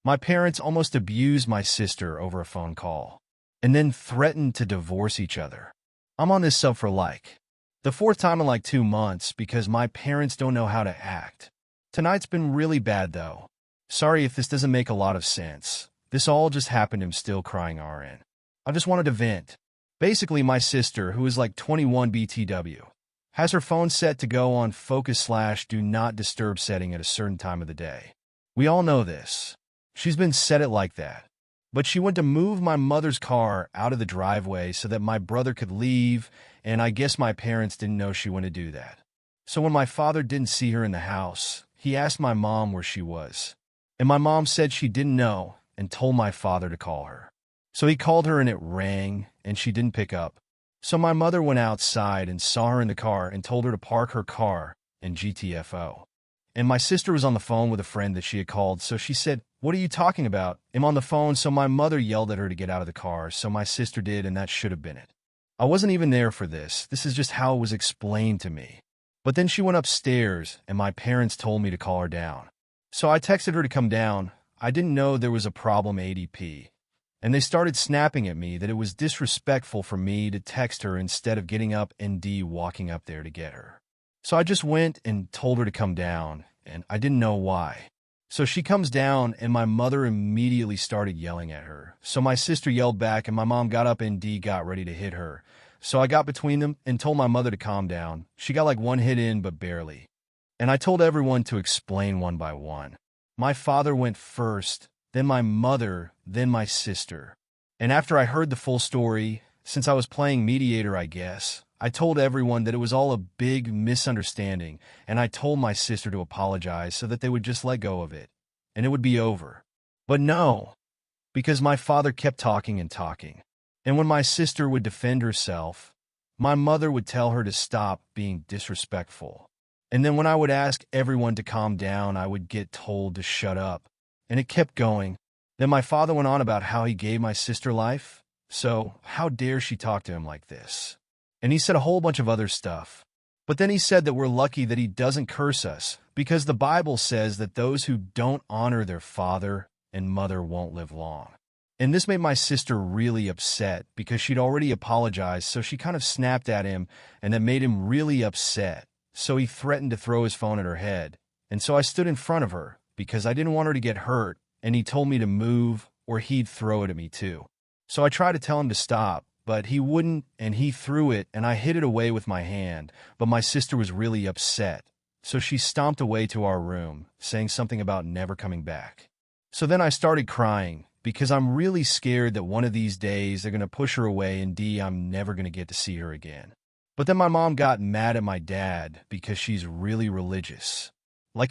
My parents almost abused my sister over a phone call, and then threatened to divorce each other. I'm on this sub for the fourth time in 2 months because my parents don't know how to act. Tonight's been really bad though. Sorry if this doesn't make a lot of sense. This all just happened. I'm still crying RN. I just wanted to vent. Basically, my sister, who is 21 BTW, has her phone set to go on focus/do not disturb setting at a certain time of the day. We all know this. She's been set it like that. But she went to move my mother's car out of the driveway so that my brother could leave, and I guess my parents didn't know she went to do that. So when my father didn't see her in the house, he asked my mom where she was. And my mom said she didn't know and told my father to call her. So he called her and it rang, and she didn't pick up. So my mother went outside and saw her in the car and told her to park her car in GTFO. And my sister was on the phone with a friend that she had called, so she said, "What are you talking about? I'm on the phone." So my mother yelled at her to get out of the car, so my sister did, and that should have been it. I wasn't even there for this. This is just how it was explained to me. But then she went upstairs, and my parents told me to call her down. So I texted her to come down. I didn't know there was a problem ADP. And they started snapping at me that it was disrespectful for me to text her instead of getting up and walking up there to get her. So I just went and told her to come down, and I didn't know why. So she comes down, and my mother immediately started yelling at her. So my sister yelled back, and my mom got up and got ready to hit her. So I got between them and told my mother to calm down. She got one hit in, but barely. And I told everyone to explain one by one. My father went first, then my mother, then my sister. And after I heard the full story, since I was playing mediator, I guess, I told everyone that it was all a big misunderstanding, and I told my sister to apologize so that they would just let go of it, and it would be over. But no, because my father kept talking and talking. And when my sister would defend herself, my mother would tell her to stop being disrespectful. And then when I would ask everyone to calm down, I would get told to shut up. And it kept going. Then my father went on about how he gave my sister life. So how dare she talk to him like this? And he said a whole bunch of other stuff. But then he said that we're lucky that he doesn't curse us, because the Bible says that those who don't honor their father and mother won't live long. And this made my sister really upset because she'd already apologized, so she kind of snapped at him, and that made him really upset. So he threatened to throw his phone at her head. And so I stood in front of her because I didn't want her to get hurt, and he told me to move or he'd throw it at me too. So I tried to tell him to stop, but he wouldn't, and he threw it, and I hid it away with my hand, but my sister was really upset. So she stomped away to our room, saying something about never coming back. So then I started crying, because I'm really scared that one of these days they're going to push her away and I'm never going to get to see her again. But then my mom got mad at my dad because she's really religious,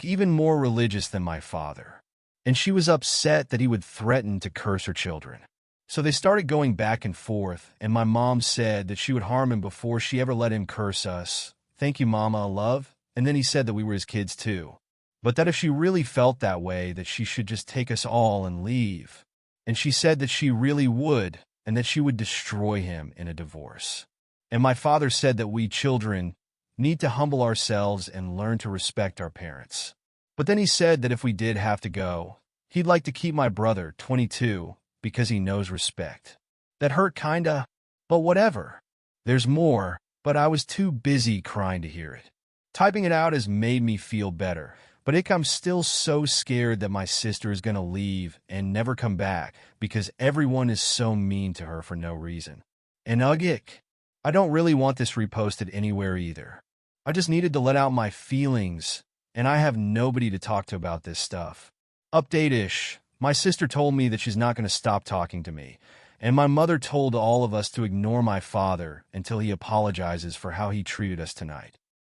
even more religious than my father. And she was upset that he would threaten to curse her children. So they started going back and forth, and my mom said that she would harm him before she ever let him curse us. Thank you, Mama, love. And then he said that we were his kids too. But that if she really felt that way, that she should just take us all and leave. And she said that she really would, and that she would destroy him in a divorce. And my father said that we children need to humble ourselves and learn to respect our parents. But then he said that if we did have to go, he'd like to keep my brother, 22, because he knows respect. That hurt kinda, but whatever. There's more, but I was too busy crying to hear it. Typing it out has made me feel better. But I'm still so scared that my sister is going to leave and never come back because everyone is so mean to her for no reason. And I don't really want this reposted anywhere either. I just needed to let out my feelings, and I have nobody to talk to about this stuff. Update-ish. My sister told me that she's not going to stop talking to me, and my mother told all of us to ignore my father until he apologizes for how he treated us tonight.